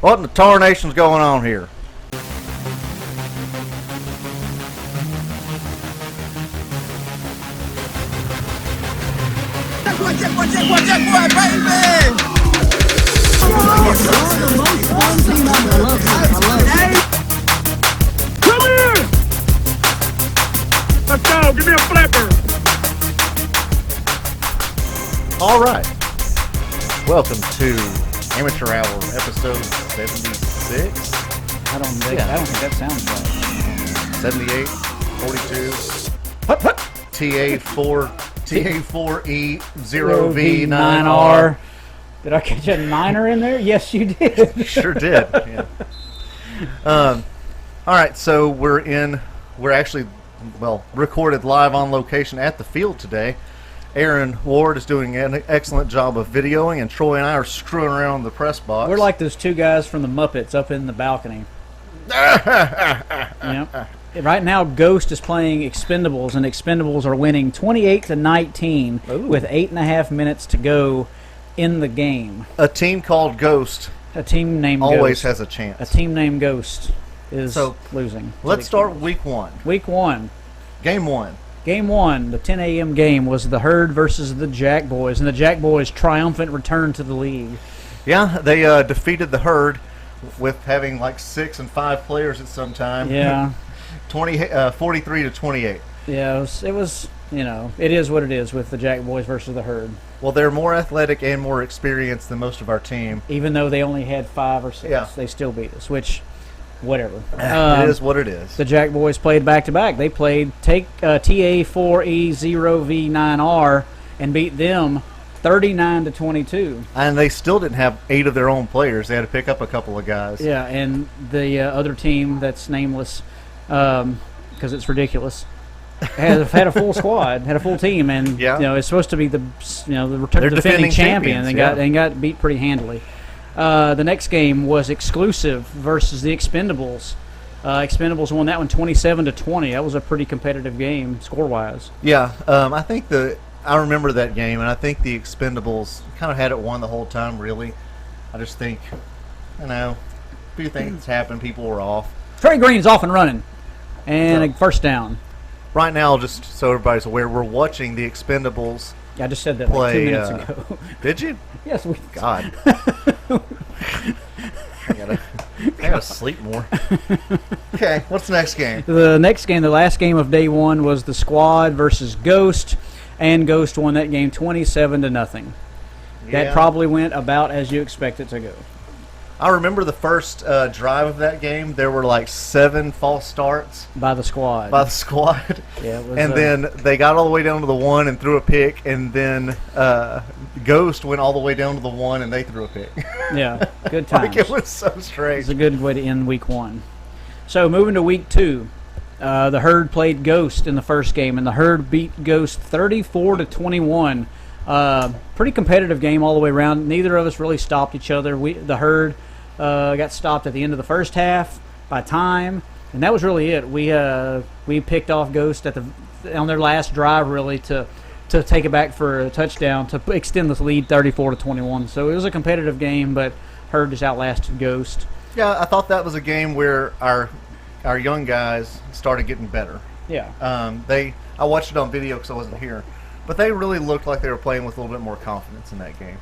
What in the tarnation's going on here? Check, baby! Come here! Let's go, give me a flipper! All right. Welcome to Amateur Hour, episode 76. I don't think that sounds right. 78, 42. TA4E0V9R. Did I catch a niner in there? Yes, you did. Sure did. Yeah. All right, so we're actually recorded live on location at the field today. Aaron Ward is doing an excellent job of videoing, and Troy and I are screwing around in the press box. We're like those two guys from the Muppets up in the balcony. Yep. Right now, Ghost is playing Expendables, and Expendables are winning 28-19 with 8.5 minutes to go in the game. A team called Ghost. A team named always Ghost. has a chance. A team named Ghost is losing. Let's start week one. Week one. Game one. Game one, the 10 a.m. game, was the Herd versus the Jack Boys, and the Jack Boys' triumphant return to the league. Yeah, they defeated the Herd with having like 6 and 5 players at some time. Yeah. 43-28. Yeah, it was, it is what it is with the Jack Boys versus the Herd. Well, they're more athletic and more experienced than most of our team. Even though they only had 5 or 6, They still beat us, which, whatever. It is what it is. The Jack Boys played back-to-back. They played TA4E0V9R and beat them 39-22. And they still didn't have 8 of their own players. They had to pick up a couple of guys. Yeah, and the other team that's nameless, because it's ridiculous, had a full squad, had a full team, and it's supposed to be the defending champion, and got beat pretty handily. The next game was Exclusive versus the Expendables. Expendables won that one 27-20. That was a pretty competitive game score-wise. Yeah, I remember that game, and I think the Expendables kind of had it won the whole time. Really, I just think, a few things happened. People were off. Trey Green's off and running, and a first down. Right now, just so everybody's aware, we're watching the Expendables. I just said that like 2 minutes ago. Did you? Yes. God. I gotta sleep more. Okay, what's the next game? The next game, the last game of day one, was the Squad versus Ghost, and Ghost won that game 27-0. That probably went about as you expect it to go. I remember the first drive of that game. There were like 7 false starts by the Squad. Yeah, it was, and then they got all the way down to the 1 and threw a pick, and then Ghost went all the way down to the 1 and they threw a pick. Yeah, good times. It was so strange. It's a good way to end week one. So moving to week two, the Herd played Ghost in the first game, and the Herd beat Ghost 34-21. Pretty competitive game all the way around. Neither of us really stopped each other. The Herd got stopped at the end of the first half by time, and that was really it. We picked off Ghost on their last drive really to take it back for a touchdown to extend the lead 34-21. So it was a competitive game, but Herd just outlasted Ghost. Yeah, I thought that was a game where our young guys started getting better. Yeah. I watched it on video because I wasn't here. But they really looked like they were playing with a little bit more confidence in that game.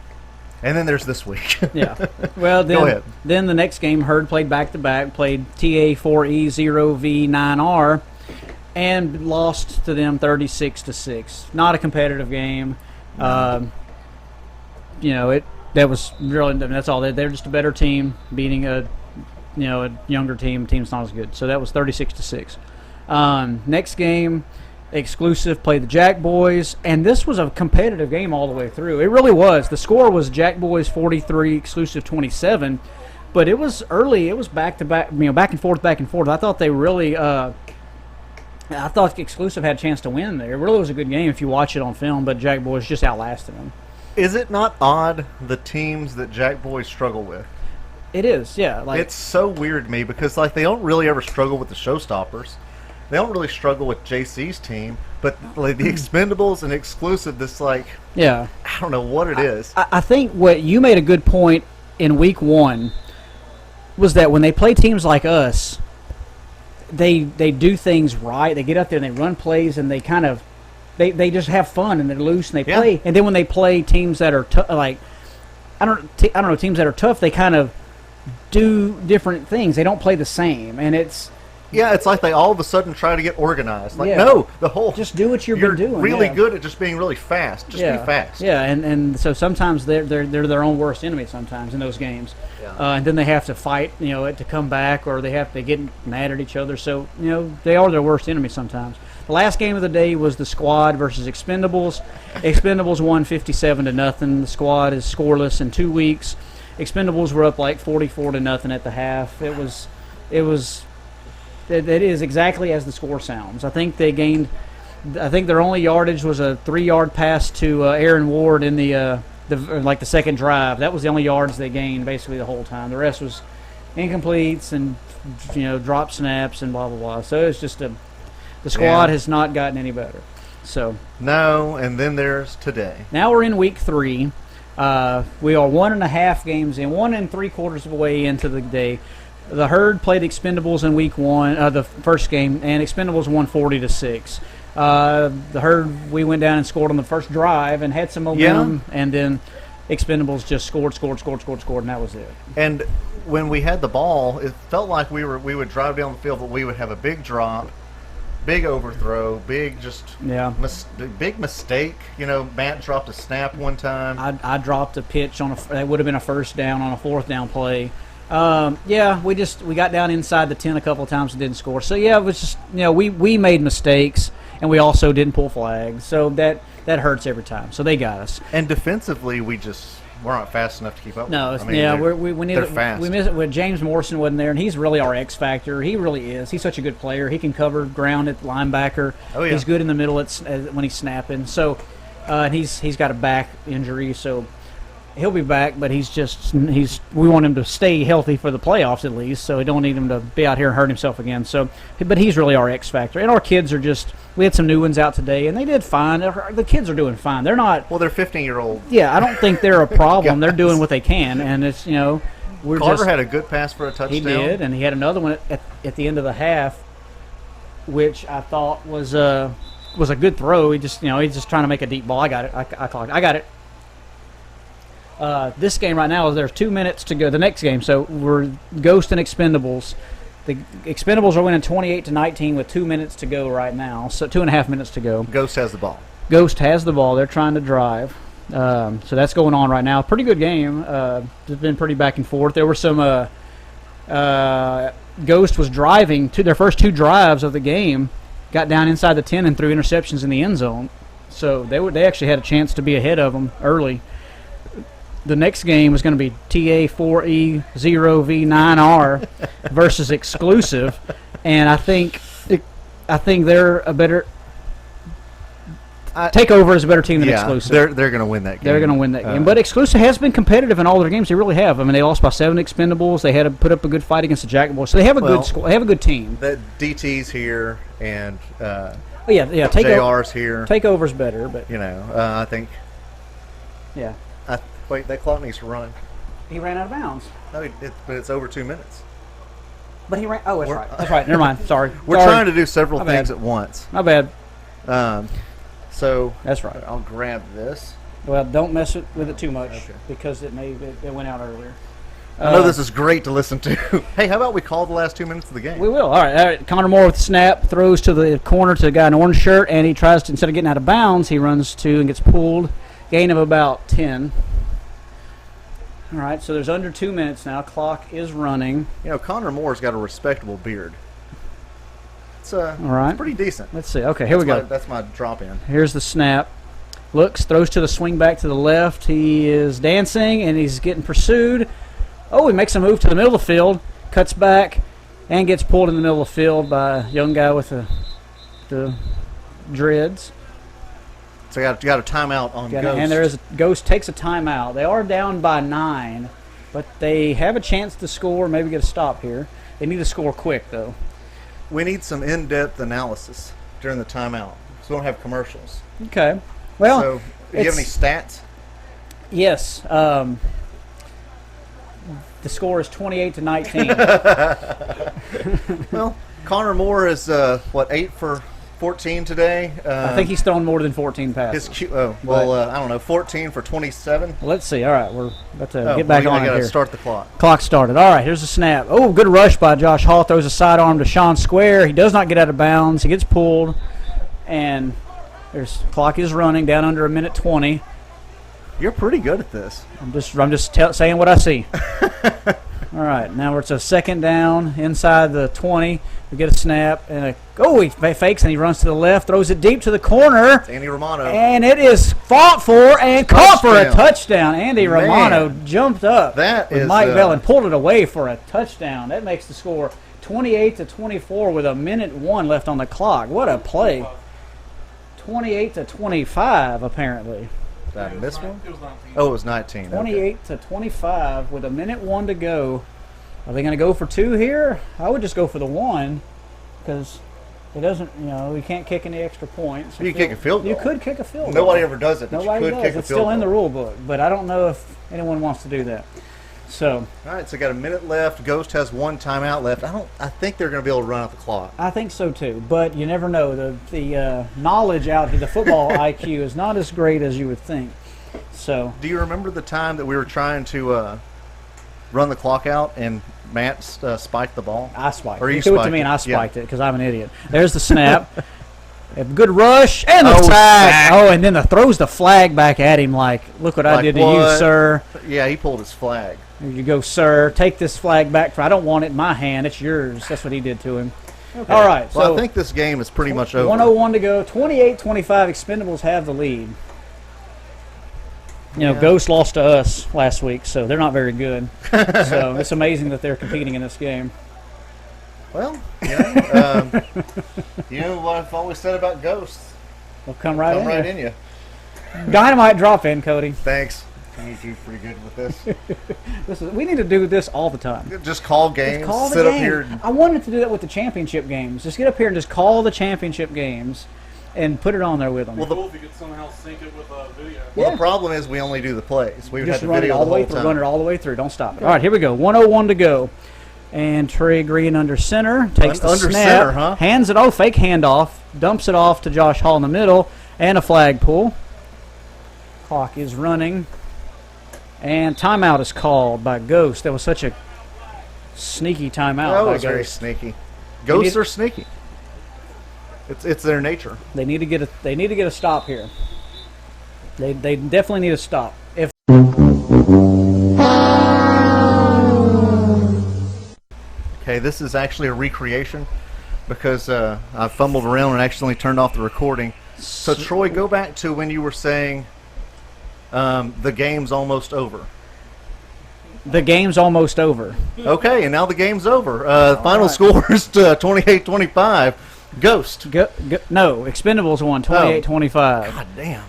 And then there's this week. Yeah. Well, Go ahead. Then the next game, Herd played back-to-back, played TA4E0V9R, and lost to them 36-6. Not a competitive game. No. That was really, that's all. They're just a better team beating a younger team. Team's not as good. So that was 36-6. Next game, Exclusive played the Jack Boys, and this was a competitive game all the way through. It really was. The score was Jack Boys 43, Exclusive 27, but it was early. It was back to back, back and forth. I thought they really, I thought Exclusive had a chance to win there. It really was a good game if you watch it on film, but Jack Boys just outlasted them. Is it not odd the teams that Jack Boys struggle with? It is, yeah. It's so weird to me because they don't really ever struggle with the Showstoppers. They don't really struggle with JC's team, but the Expendables and Exclusive, I don't know what it is. I think what you made a good point in week one was that when they play teams like us, they do things right. They get out there and they run plays and they kind of they just have fun and they're loose and they play. And then when they play teams that are like I don't know, teams that are tough, they kind of do different things. They don't play the same, and it's like they all of a sudden try to get organized. Like, Yeah. no, the whole just do what you've you're been doing. really yeah. good at just being really fast. Just be fast. Yeah, and so sometimes they're their own worst enemy sometimes in those games, and then they have to fight, to come back, or they get mad at each other. So they are their worst enemy sometimes. The last game of the day was the Squad versus Expendables. Expendables won 57-0. The Squad is scoreless in 2 weeks. Expendables were up like 44-0 at the half. It is exactly as the score sounds. I think their only yardage was a 3-yard pass to Aaron Ward in the second drive. That was the only yards they gained basically the whole time. The rest was incompletes and drop snaps and blah blah blah. So it's just the Squad has not gotten any better. So No, and then there's today. now we're in week 3. We are 1.5 games in, 1 3/4 of the way into the day. The Herd played Expendables in week 1, the first game, and Expendables won 40-6. The Herd, we went down and scored on the first drive and had some momentum, and then Expendables just scored, and that was it. And when we had the ball, it felt like we would drive down the field, but we would have a big drop, big overthrow, big big mistake. Matt dropped a snap one time. I dropped a pitch that would have been a first down on a 4th down play. We got down inside the 10 a couple of times and didn't score. So it was just we made mistakes and we also didn't pull flags. So that hurts every time. So they got us. And defensively, we're not fast enough to keep up. No, with them. we need they're fast. We miss it when James Morrison wasn't there, and he's really our X factor. He really is. He's such a good player. He can cover ground at linebacker. Oh yeah. He's good in the middle when he's snapping. So, and he's got a back injury, so he'll be back. But we want him to stay healthy for the playoffs at least. So we don't need him to be out here and hurt himself again. So, but he's really our X factor. And our kids are we had some new ones out today, and they did fine. The kids are doing fine. They're not. Well, they're 15-year-old. Yeah, I don't think they're a problem. They're doing what they can, and it's Carter had a good pass for a touchdown. He did, and he had another one at the end of the half, which I thought was a good throw. He's just trying to make a deep ball. I got it. I clocked it. I got it. This game right now, there's 2 minutes to go. The next game, so we're Ghost and Expendables. The Expendables are winning 28-19 with 2 minutes to go right now. So 2.5 minutes to go. Ghost has the ball. Ghost has the ball. They're trying to drive. So that's going on right now. Pretty good game. It's been pretty back and forth. There were some Ghost was driving to their first 2 drives of the game, got down inside the 10 and threw interceptions in the end zone. So they actually had a chance to be ahead of them early. The next game is going to be TA4E0V9R versus Exclusive, and I think they're a better. Takeover is a better team than Exclusive. They're going to win that game. They're going to win that game. But Exclusive has been competitive in all their games. They really have. I mean, they lost by 7 Expendables. They had to put up a good fight against the Jack Boys. So they have a good squad. They have a good team. That DT's here and JR's here. Takeover's better, but I think. Yeah. Wait, that clock needs to run. He ran out of bounds. No, but it's over 2 minutes. But he ran. Oh, that's right. That's right. Never mind. Sorry. We're trying to do several things at once. My bad. So that's right. I'll grab this. Well, don't mess with it too much because it went out earlier. I know this is great to listen to. Hey, how about we call the last 2 minutes of the game? We will. All right. Connor Moore with the snap, throws to the corner to the guy in orange shirt, and he tries to, instead of getting out of bounds, he runs to and gets pulled. Gain of about 10. All right, so there's under 2 minutes now. Clock is running. Connor Moore's got a respectable beard. It's all right. It's pretty decent. Let's see. Okay, here we go. That's my drop in. Here's the snap. Looks, throws to the swing back to the left. He is dancing, and he's getting pursued. Oh, he makes a move to the middle of the field, cuts back, and gets pulled in the middle of the field by a young guy with the dreads. So you got a timeout on Ghost. And Ghost takes a timeout. They are down by 9, but they have a chance to score, maybe get a stop here. They need to score quick, though. We need some in-depth analysis during the timeout, so we don't have commercials. Okay. Well, so, do you have any stats? Yes. The score is 28-19. Well, Connor Moore is 8 for 14 today. I think he's thrown more than 14 passes. I don't know, 14 for 27. Let's see. All right, we're about to get back on it here. Start the clock. Clock started. All right, here's the snap. Oh, good rush by Josh Hall. Throws a sidearm to Sean Square. He does not get out of bounds. He gets pulled, and clock is running down under 1:20. You're pretty good at this. I'm just saying what I see. All right, now it's a second down inside the 20. We get a snap, and he fakes, and he runs to the left, throws it deep to the corner. It's Andy Romano. And it is fought for and caught for a touchdown. Andy Romano jumped up with Mike Bell and pulled it away for a touchdown. That makes the score 28-24 with 1:01 left on the clock. What a play. 28-25, apparently. Did I miss one? It was 19. Oh, it was 19. 28-25 with 1:01 to go. Are they going to go for 2 here? I would just go for the 1 because it doesn't, you can't kick any extra points. You kick a field goal. You could kick a field goal. Nobody ever does it. Nobody does. It's still in the rule book, but I don't know if anyone wants to do that. So. All right, so got a minute left. Ghost has 1 timeout left. I think they're going to be able to run out the clock. I think so too, but you never know. The knowledge out here, the football IQ is not as great as you would think. So. Do you remember the time that we were trying to run the clock out and Matt spiked the ball? I spiked it. He threw it to me and I spiked it because I'm an idiot. There's the snap. A good rush and the tag. Oh, and then throws the flag back at him like, look what I did to you, sir. Yeah, he pulled his flag. Here you go, sir. Take this flag back. I don't want it in my hand. It's yours. That's what he did to him. Okay. All right. Well, I think this game is pretty much over. 1:01 to go. 28-25. Expendables have the lead. Ghost lost to us last week, so they're not very good. So it's amazing that they're competing in this game. Well, you know what I've always said about ghosts. They'll come right in you. Dynamite drop in, Cody. Thanks. You're pretty good with this. We need to do this all the time. Just call games. Sit up here. I wanted to do that with the championship games. Just get up here and just call the championship games and put it on there with them. Well, cool if you could somehow sync it with a video. Well, the problem is we only do the plays. We would have to run video it all the whole through. time. Run it all the way through. Don't stop it. All right, here we go. 1:01 to go. And Trey Green under center. Takes the snap. Center, huh? Hands it off. Fake handoff. Dumps it off to Josh Hall in the middle. And a flag pull. Clock is running. And timeout is called by Ghost. That was such a sneaky timeout. That was very sneaky. Ghosts are sneaky. It's their nature. They need to get a stop here. They definitely need a stop. Okay, this is actually a recreation because I fumbled around and accidentally turned off the recording. So Troy, go back to when you were saying the game's almost over. The game's almost over. Okay, and now the game's over. Final score is 28-25. Ghost. No, Expendables won 28-25. God damn.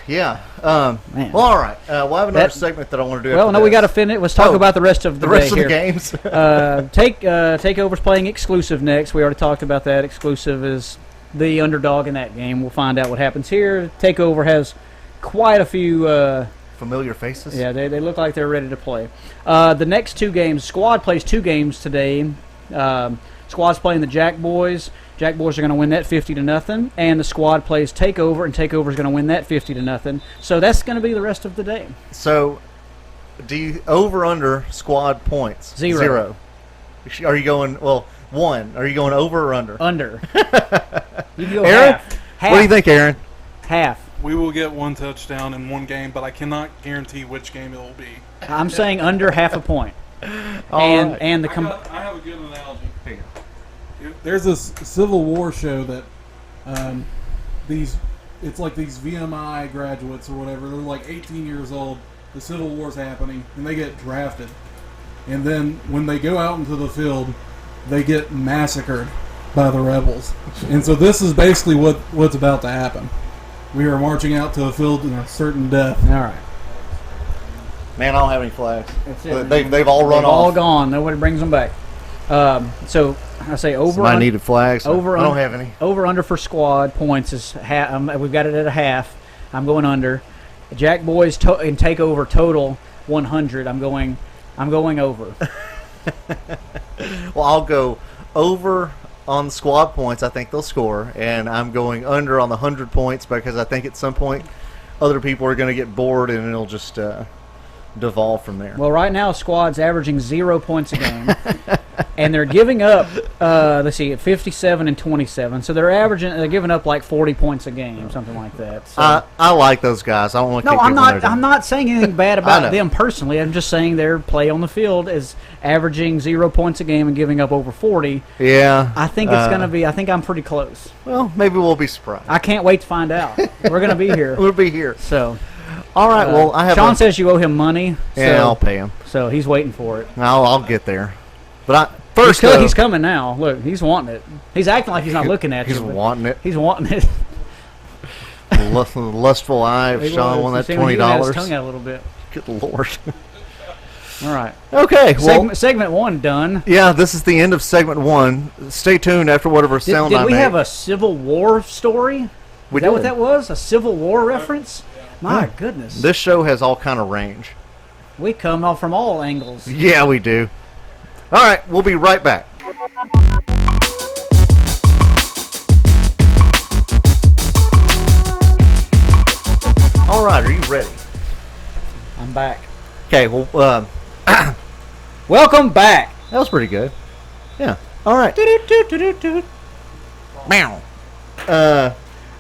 Yeah. Man. Well, all right. We'll have another segment that I want to do. Well, no, we got to finish. Let's talk about the rest of the rest of here. the games. Takeover's playing Exclusive next. We already talked about that. Exclusive is the underdog in that game. We'll find out what happens here. Takeover has quite a few familiar faces. Yeah, they look like they're ready to play. The next 2 games, Squad plays 2 games today. Squad's playing the Jack Boys. Jack Boys are going to win that 50-0, and the Squad plays Takeover, and Takeover is going to win that 50-0. So that's going to be the rest of the day. So, do you over/under Squad points? 0. Are you going 1? Are you going over or under? Under. You can go Aaron? half. What do you think, Aaron? Half. We will get 1 touchdown in 1 game, but I cannot guarantee which game it will be. I'm saying under half a point. I have a good analogy. There's this Civil War show that it's like these VMI graduates or whatever. They're like 18 years old. The Civil War's happening, and they get drafted. And then when they go out into the field, they get massacred by the rebels. And so this is basically what's about to happen. We are marching out to a field in a certain death. All right. Man, I don't have any flags. They've all run off. All gone. Nobody brings them back. So I say over. I needed flags. Over. I don't have any. Over under for Squad points is we've got it at a half. I'm going under. Jack Boys and Takeover total 100. I'm going I'm going over. Well, I'll go over on the squad points. I think they'll score, and I'm going under on the 100 points because I think at some point other people are going to get bored and it'll just devolve from there. Well, right now, squad's averaging 0 points a game, and they're giving up. Let's see, 57 and 27. So they're giving up like 40 points a game, something like that. So. I like those guys. I don't want to. No, kick I'm people when not. they're I'm done. not saying anything bad I about know. them personally. I'm just saying their play on the field is averaging 0 points a game and giving up over 40. Yeah. I think it's going to be. I think I'm pretty close. Well, maybe we'll be surprised. I can't wait to find out. We're going to be here. We'll be here. So, All right. Well, I have. Sean says you owe him money. Yeah, so, I'll pay him. So he's waiting for it. I'll get there. But first, He's coming now. Look, he's wanting it. He's acting like he's not looking at he's you. but wanting it. He's wanting it. Lustful eye of Sean won that See, when he had his $20. tongue out a little bit. Good Lord. All right. Okay. Well, Segment 1 done. yeah, this is the end of segment 1. Stay tuned after whatever sound Did I we make. have a Civil War story? We Is that what did. that was? A Civil War reference? My goodness. This show has all kind of range. We come off from all angles. Yeah, we do. All right, we'll be right back. All right, are you ready? I'm back. Okay, well, Welcome back. that was pretty good. Yeah. All right. Meow.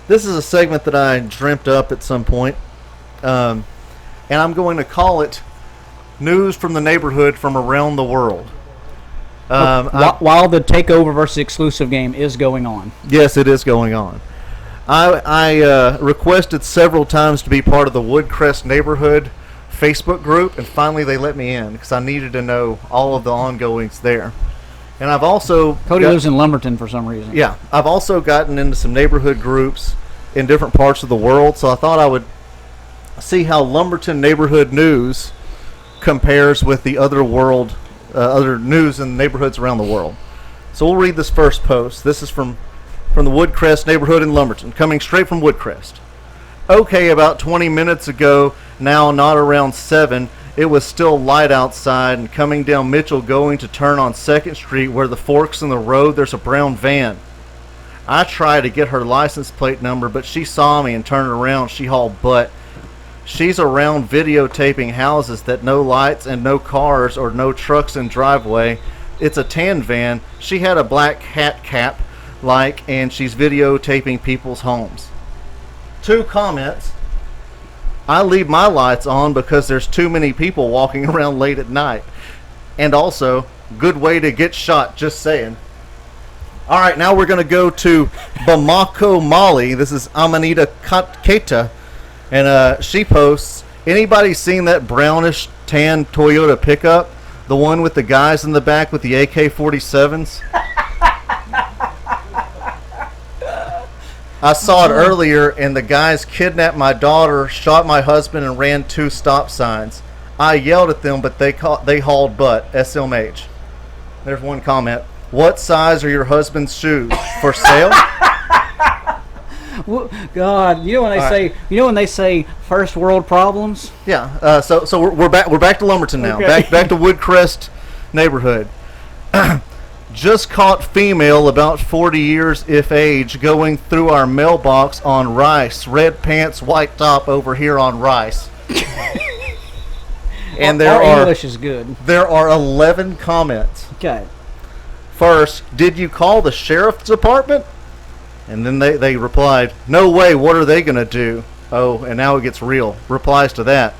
This is a segment that I dreamt up at some point, and I'm going to call it "News from the Neighborhood from Around the World." While the takeover versus exclusive game is going on. Yes, it is going on. I requested several times to be part of the Woodcrest Neighborhood Facebook group, and finally they let me in because I needed to know all of the ongoings there. And I've also Cody lives in Lumberton for some reason. Yeah, I've also gotten into some neighborhood groups in different parts of the world, so I thought I would see how Lumberton neighborhood news compares with the other news in neighborhoods around the world. So we'll read this first post. This is from the Woodcrest neighborhood in Lumberton, coming straight from Woodcrest. Okay, about 20 minutes ago, now not around 7, it was still light outside, and coming down Mitchell going to turn on 2nd Street where the forks in the road, there's a brown van. I tried to get her license plate number, but she saw me and turned around. She hauled butt. She's around videotaping houses that no lights and no cars or no trucks in driveway. It's a tan van. She had a black hat cap, and she's videotaping people's homes. 2 comments. I leave my lights on because there's too many people walking around late at night. And also, good way to get shot, just saying. All right, now we're going to go to Bamako, Mali. This is Amanita Keita. And she posts, anybody seen that brownish tan Toyota pickup? The one with the guys in the back with the AK-47s? I saw it earlier, and the guys kidnapped my daughter, shot my husband, and ran 2 stop signs. I yelled at them, but they hauled butt. SMH. There's one comment. What size are your husband's shoes? For sale? God, you know when they say first world problems? Yeah. So we're back. We're back to Lumberton now. Okay. Back to Woodcrest neighborhood. Just caught female about 40 years if age going through our mailbox on Rice. Red pants, white top over here on Rice. And Our English is good. there are 11 comments. Okay. First, did you call the sheriff's department? And then they replied, no way, what are they going to do? Oh, and now it gets real. Replies to that.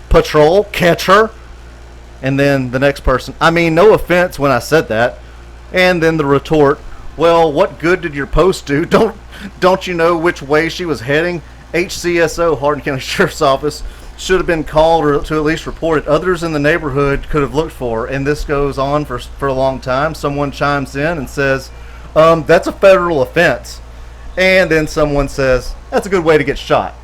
Patrol, catch her. And then the next person, I mean, no offense when I said that. And then the retort, well, what good did your post do? Don't you know which way she was heading? HCSO, Hardin County Sheriff's Office, should have been called or to at least report it. Others in the neighborhood could have looked for her. And this goes on for a long time. Someone chimes in and says, that's a federal offense. And then someone says, that's a good way to get shot.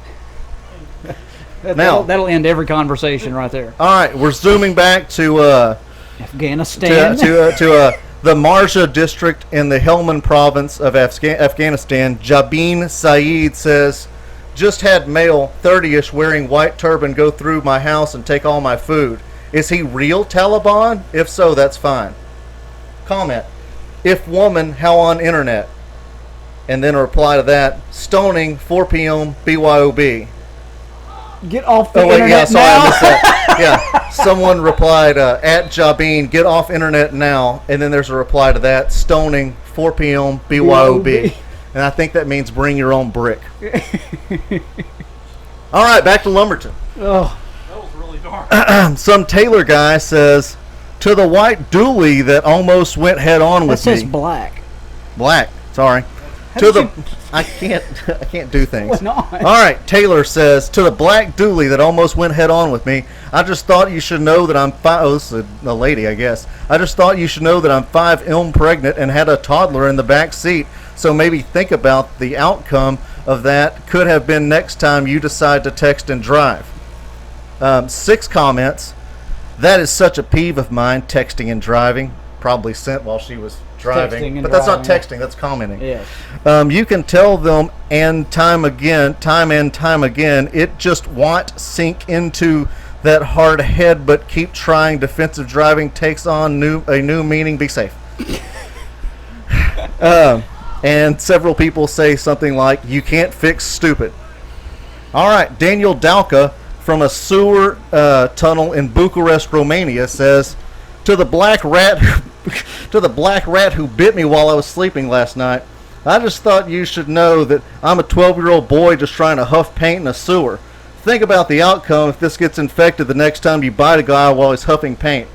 That'll end every conversation right there. All right, we're zooming back to Afghanistan. to the Marja district in the Helmand province of Afghanistan. Jabin Saeed says, just had male 30-ish wearing white turban go through my house and take all my food. Is he real Taliban? If so, that's fine. Comment. If woman, how on internet? And then a reply to that, stoning 4 p.m. BYOB. Get off the Oh, wait, internet yeah, sorry, now. I missed that. Yeah, someone replied, at Jabin, get off internet now. And then there's a reply to that, stoning 4 p.m. BYOB. And I think that means bring your own brick. All right, back to Lumberton. Oh, That was really dark. Some Taylor guy says, to the white dually that almost went head on that with says me. black. Black, sorry. How To did the, you- I can't do things. What's not? All right, Taylor says, to the black dually that almost went head on with me, I just thought you should know that I'm this is a lady, I guess. I just thought you should know that I'm 5 pregnant and had a toddler in the back seat. So maybe think about the outcome of that. Could have been next time you decide to text and drive. 6 comments. That is such a peeve of mine, texting and driving. Probably sent while she was driving. Texting and But that's not driving. texting, that's commenting. Yes. You can tell them and time and time again, it just won't sink into that hard head, but keep trying. Defensive driving takes on a new meaning. Be safe. And several people say something like, you can't fix stupid. All right, Daniel Dalka from a sewer tunnel in Bucharest, Romania says, to the black rat who bit me while I was sleeping last night, I just thought you should know that I'm a 12-year-old boy just trying to huff paint in a sewer. Think about the outcome if this gets infected the next time you bite a guy while he's huffing paint.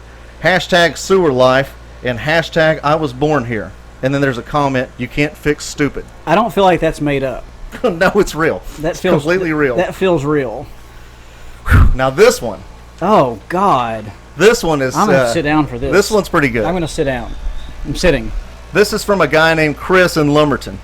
Hashtag sewer life and hashtag I was born here. And then there's a comment, you can't fix stupid. I don't feel like that's made up. No, it's real. That It's feels completely real. That feels real. Now this one. Oh God. This one is... I'm gonna sit down for this. This one's pretty good. I'm gonna sit down. I'm sitting. This is from a guy named Chris in Lumberton.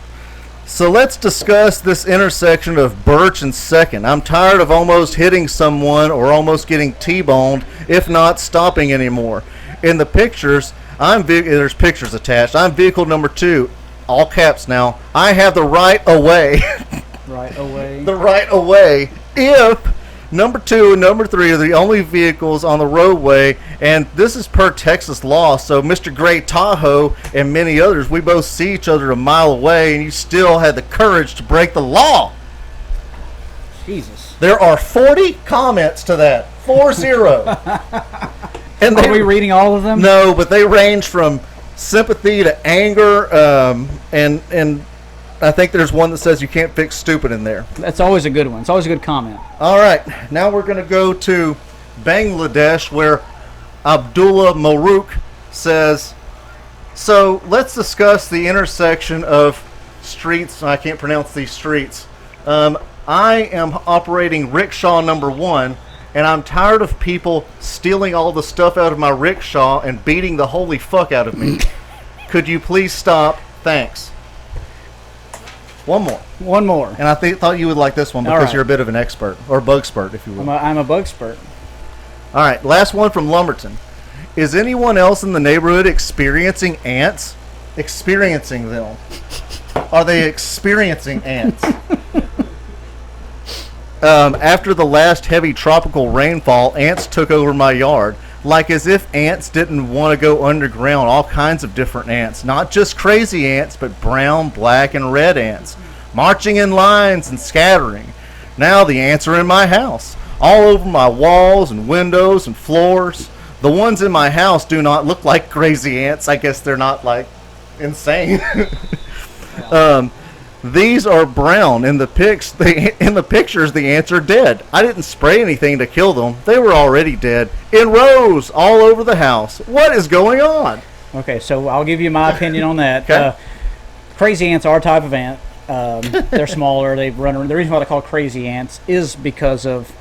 So let's discuss this intersection of Birch and 2nd. I'm tired of almost hitting someone or almost getting T-boned, if not stopping anymore. In the pictures, there's pictures attached. I'm vehicle number 2, all caps now. I have the right away. Right away. The right away if number 2 and number 3 are the only vehicles on the roadway, and this is per Texas law. So Mr. Gray Tahoe and many others, we both see each other a mile away, and you still had the courage to break the law. Jesus. There are 40 comments to that. 40. And Are we reading all of them? No, but they range from sympathy to anger, and I think there's one that says you can't fix stupid in there. That's always a good one. It's always a good comment. All right, now we're going to go to Bangladesh, where Abdullah Maruk says, so let's discuss the intersection of streets. I can't pronounce these streets. I am operating rickshaw number 1, and I'm tired of people stealing all the stuff out of my rickshaw and beating the holy fuck out of me. Could you please stop? Thanks. One more. One more. And I thought you would like this one because right. you're a bit of an expert, or bug spurt, if you will. I'm a bug spurt. All right, last one from Lumberton. Is anyone else in the neighborhood experiencing ants? Experiencing them. Are they experiencing ants? After the last heavy tropical rainfall, ants took over my yard. Like as if ants didn't want to go underground. All kinds of different ants. Not just crazy ants, but brown, black, and red ants. Marching in lines and scattering. Now the ants are in my house. All over my walls and windows and floors. The ones in my house do not look like crazy ants. I guess they're not, like, insane. These are brown. In the pictures, the ants are dead. I didn't spray anything to kill them. They were already dead. In rows all over the house. What is going on? Okay, so I'll give you my opinion on that. Okay. Crazy ants are a type of ant. They're smaller. They run around. The reason why they're called crazy ants is because of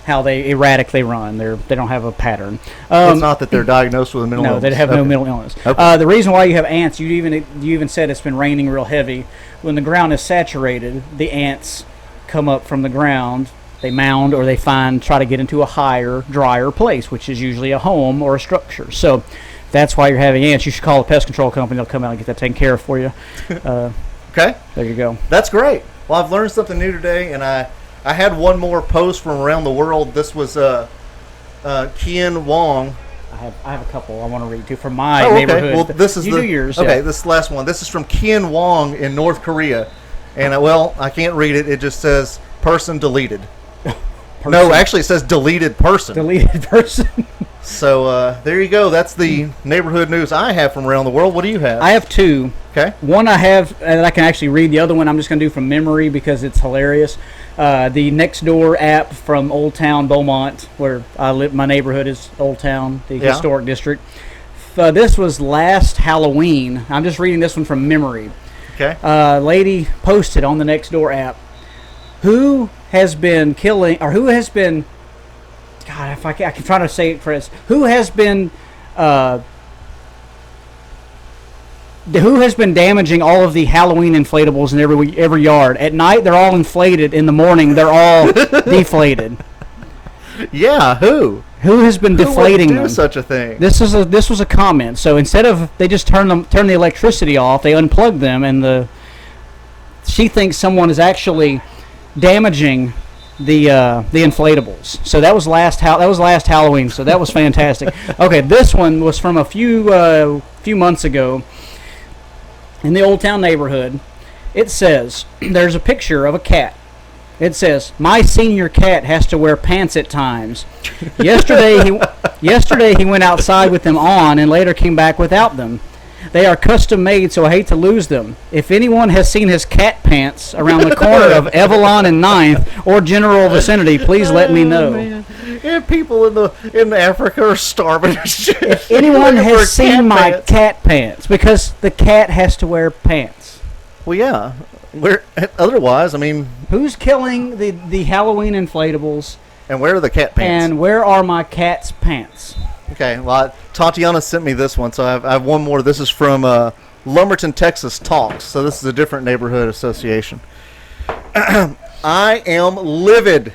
how they erratically run. They don't have a pattern. It's not that they're diagnosed with a mental illness. No, they have no Okay. mental illness. Okay. The reason why you have ants, you even said it's been raining real heavy. When the ground is saturated, the ants come up from the ground. They mound or they try to get into a higher, drier place, which is usually a home or a structure. So that's why you're having ants. You should call a pest control company. They'll come out and get that taken care of for you. Okay. There you go. That's great. Well, I've learned something new today, and I had one more post from around the world. This was Kian Wong. I have a couple I want to read too from my Okay. neighborhood. Well, this is you do yours. Okay, yeah. this last one. This is from Kian Wong in North Korea, and well, I can't read it. It just says person deleted. No, actually, it says deleted person. Deleted person. So there you go. That's the neighborhood news I have from around the world. What do you have? I have two. Okay. One I have that I can actually read. The other one I'm just going to do from memory because it's hilarious. The Nextdoor app from Old Town Beaumont, where I live. My neighborhood is Old Town, the historic district. This was last Halloween. I'm just reading this one from memory. Okay. Lady posted on the Nextdoor app, who has been killing, or who has been, God, if I can try to say it, Chris, who has been damaging all of the Halloween inflatables in every yard? At night, they're all inflated. In the morning, they're all deflated. Yeah, who? Who has been deflating Who would do them? such a thing? This was a comment. So instead of they just turn the electricity off, they unplug them, and she thinks someone is actually damaging the inflatables. So that was last Halloween. So that was fantastic. Okay, this one was from a few months ago in the Old Town neighborhood. It says there's a picture of a cat. It says, "My senior cat has to wear pants at times. Yesterday he went outside with them on and later came back without them. They are custom made, so I hate to lose them. If anyone has seen his cat pants around the corner of Evelyn and 9th or general vicinity, please let me know." Man. Yeah, people in Africa are starving. If anyone has seen my cat pants, because the cat has to wear pants. Well, yeah. Otherwise, I mean, Who's killing the Halloween inflatables? and where are the cat pants? And where are my cat's pants? Okay, well, Tatiana sent me this one, so I have one more. This is from Lumberton, Texas Talks. So this is a different neighborhood association. I am livid.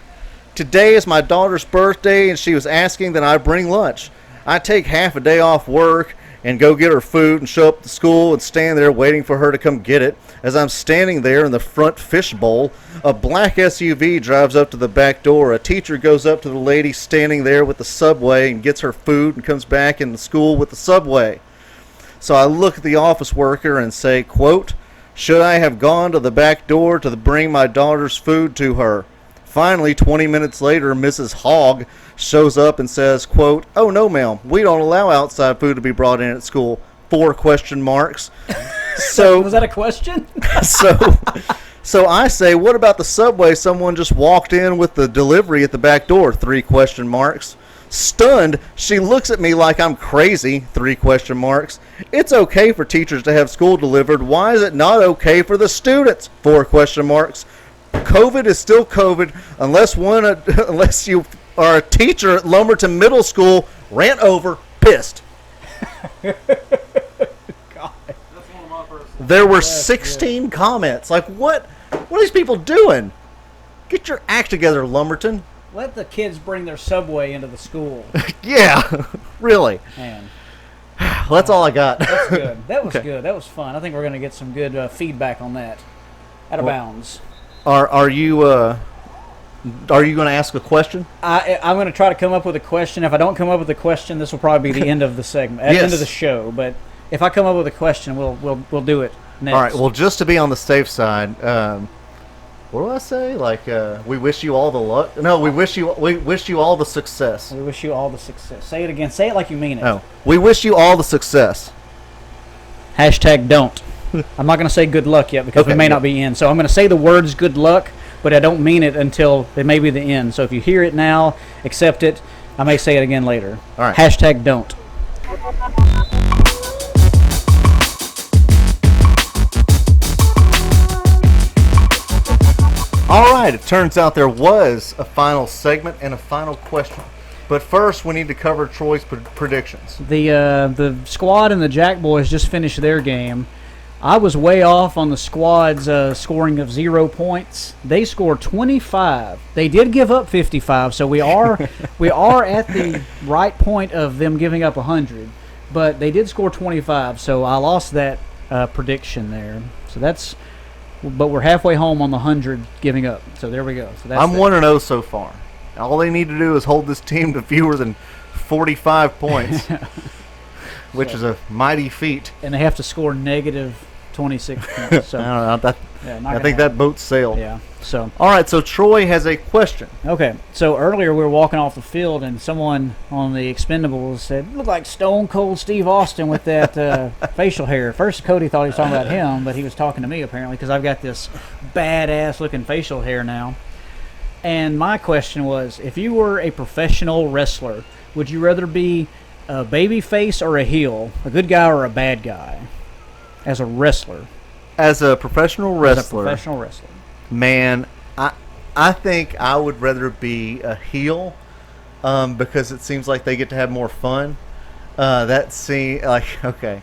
Today is my daughter's birthday, and she was asking that I bring lunch. I take half a day off work and go get her food and show up to school and stand there waiting for her to come get it. As I'm standing there in the front fishbowl, a black SUV drives up to the back door. A teacher goes up to the lady standing there with the Subway and gets her food and comes back in the school with the Subway. So I look at the office worker and say, quote, "Should I have gone to the back door to bring my daughter's food to her?" Finally, 20 minutes later, Mrs. Hogg shows up and says, quote, "Oh, no, ma'am. We don't allow outside food to be brought in at school." 4 question marks. So Was that a question? So I say, what about the Subway? Someone just walked in with the delivery at the back door. 3 question marks. Stunned, she looks at me like I'm crazy. 3 question marks. It's okay for teachers to have school delivered. Why is it not okay for the students? 4 question marks. COVID is still COVID unless you are a teacher at Lumberton Middle School. Rant over. Pissed. There were 16 comments. Like, what are these people doing? Get your act together, Lumberton. Let the kids bring their Subway into the school. Yeah, really. Man, Well, that's all I got. that's good. That was Okay. good. That was fun. I think we're going to get some good feedback on that. Out of bounds. Are you going to ask a question? I'm going to try to come up with a question. If I don't come up with a question, this will probably be the end of the segment, Yes. end of the show. But if I come up with a question, we'll do it next. All right. Well, just to be on the safe side, what do I say? Like, we wish you all the luck. No, we wish you all the success. We wish you all the success. Say it again. Say it like you mean it. No, we wish you all the success. Hashtag don't. I'm not going to say good luck yet because we Okay, may good. not be in. So I'm going to say the words good luck, but I don't mean it until it may be the end. So if you hear it now, accept it. I may say it again later. All right. Hashtag don't. All right, it turns out there was a final segment and a final question. But first, we need to cover Troy's predictions. The squad and the Jack Boys just finished their game. I was way off on the squad's scoring of 0 points. They scored 25. They did give up 55, so we are at the right point of them giving up 100. But they did score 25, so I lost that prediction there. So that's. But we're halfway home on the 100 giving up. So there we go. So that's I'm that. 1-0 so far. All they need to do is hold this team to fewer than 45 points, which is a mighty feat. And they have to score negative 26 points. So, I don't know. I think that boat sailed. Yeah. So. All right. So Troy has a question. Okay. So earlier we were walking off the field, and someone on the Expendables said, "Look like Stone Cold Steve Austin with that facial hair." First, Cody thought he was talking about him, but he was talking to me apparently because I've got this badass looking facial hair now. And my question was, if you were a professional wrestler, would you rather be a baby face or a heel, a good guy or a bad guy, as a wrestler? As a professional wrestler, man, I think I would rather be a heel because it seems like they get to have more fun. Okay.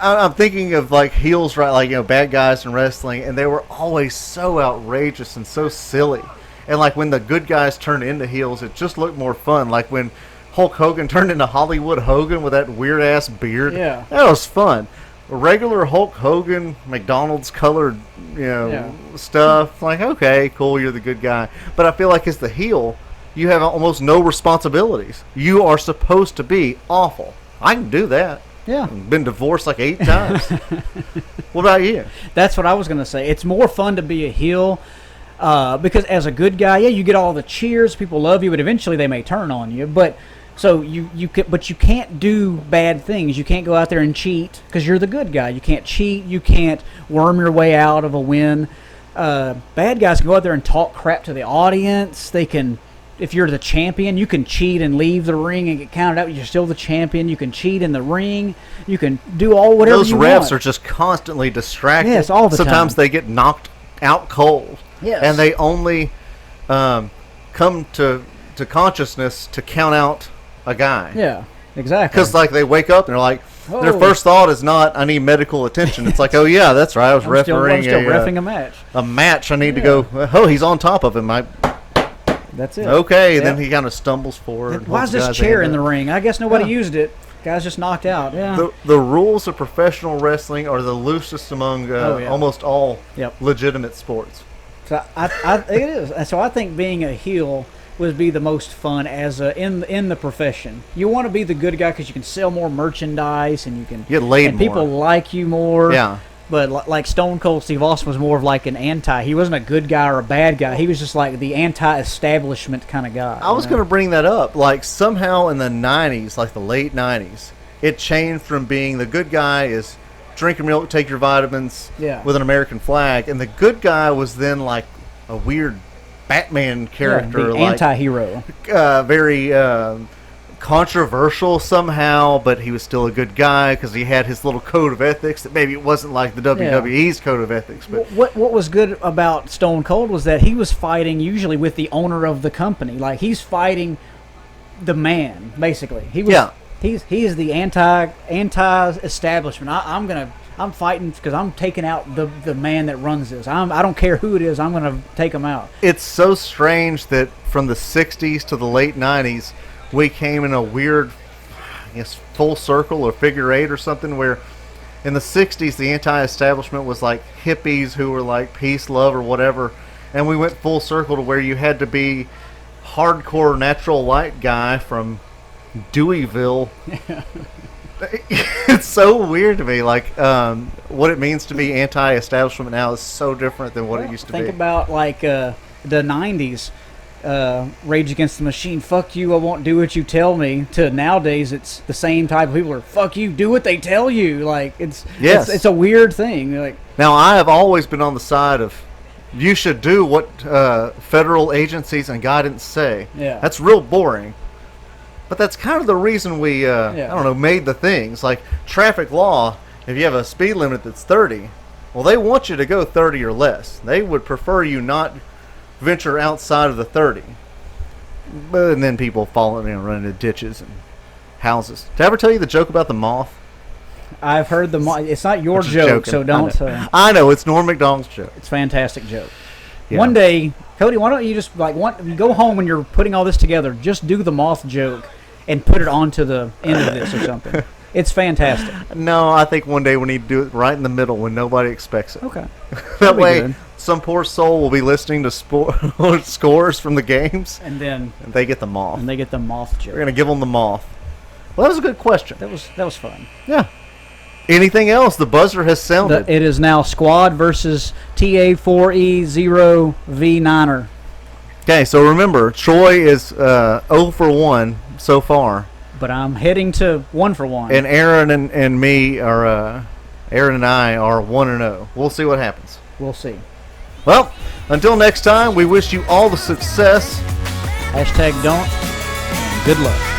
I'm thinking of like heels, right? Like, bad guys in wrestling, and they were always so outrageous and so silly. And like when the good guys turned into heels, it just looked more fun. Like when Hulk Hogan turned into Hollywood Hogan with that weird ass beard. Yeah, that was fun. Regular Hulk Hogan, McDonald's colored, stuff. Like, okay, cool, you're the good guy. But I feel like as the heel, you have almost no responsibilities. You are supposed to be awful. I can do that. Yeah. Been divorced like 8 times. What about you? That's what I was going to say. It's more fun to be a heel because as a good guy, you get all the cheers, people love you, but eventually they may turn on you. But so you can't do bad things. You can't go out there and cheat because you're the good guy. You can't cheat. You can't worm your way out of a win. Bad guys can go out there and talk crap to the audience. They can. If you're the champion, you can cheat and leave the ring and get counted out. You're still the champion. You can cheat in the ring. You can do whatever Those you refs want. are just constantly distracted. Yes, all the time. Sometimes they get knocked out cold. Yes. And they only come to consciousness to count out a guy. Yeah, exactly. Because like they wake up and they're like, their first thought is not, I need medical attention. It's like, oh yeah, that's right. I'm still reffing a match. A match. I need to go. Oh, he's on top of him. That's it. Okay, then he kind of stumbles forward. Why is this chair in the ring? I guess nobody used it. Guy's just knocked out. Yeah. The rules of professional wrestling are the loosest among almost all legitimate sports. So it is. So I think being a heel would be the most fun as in the profession. You want to be the good guy because you can sell more merchandise and you can get laid and people more. Like you more. Yeah. But like Stone Cold Steve Austin was more of like an anti. He wasn't a good guy or a bad guy. He was just like the anti-establishment kind of guy. I was going to bring that up. Like somehow in the 90s, like the late 90s, it changed from being the good guy is drink your milk, take your vitamins with an American flag. And the good guy was then like a weird Batman character. The anti-hero. Very controversial somehow, but he was still a good guy because he had his little code of ethics that maybe it wasn't like the WWE's code of ethics. But what was good about Stone Cold was that he was fighting usually with the owner of the company. Like he's fighting the man, basically. He was he is the anti-establishment. I'm fighting because I'm taking out the man that runs this. I don't care who it is. I'm going to take him out. It's so strange that from the 60s to the late 90s, we came in a weird, I guess, full circle or figure eight or something where in the 60s the anti-establishment was like hippies who were like peace, love, or whatever. And we went full circle to where you had to be hardcore natural light guy from Deweyville. It's so weird to me. Like, what it means to be anti-establishment now is so different than what it used to be. Think about like the 90s. Rage Against the Machine, fuck you, I won't do what you tell me, to nowadays it's the same type of people are, fuck you, do what they tell you. Like it's a weird thing. Like now I have always been on the side of you should do what federal agencies and guidance say. Yeah. That's real boring. But that's kind of the reason we made the things. Like traffic law, if you have a speed limit that's 30, well they want you to go 30 or less. They would prefer you not venture outside of the 30, and then people fall run into ditches and houses. Did I ever tell you the joke about the moth? I've heard the moth. It's not your joke, so don't. I know it's Norm Macdonald's joke. It's a fantastic joke. Yeah. One day, Cody, why don't you just you go home when you're putting all this together, just do the moth joke and put it onto the end of this or something. It's fantastic. No, I think one day we need to do it right in the middle when nobody expects it. Okay. That way, some poor soul will be listening to scores from the games, And then and they get the moth. they get the moth joke. We're gonna give them the moth. Well, that was a good question. That was fun. Yeah. Anything else? The buzzer has sounded. It is now squad versus TA4E0V9er. Okay, so remember, Troy is 0 for 1 so far, But I'm heading to 1 for 1. and Aaron and me are Aaron and I are 1 and 0. We'll see what happens. We'll see. Well, until next time, we wish you all the success. #don't. And good luck.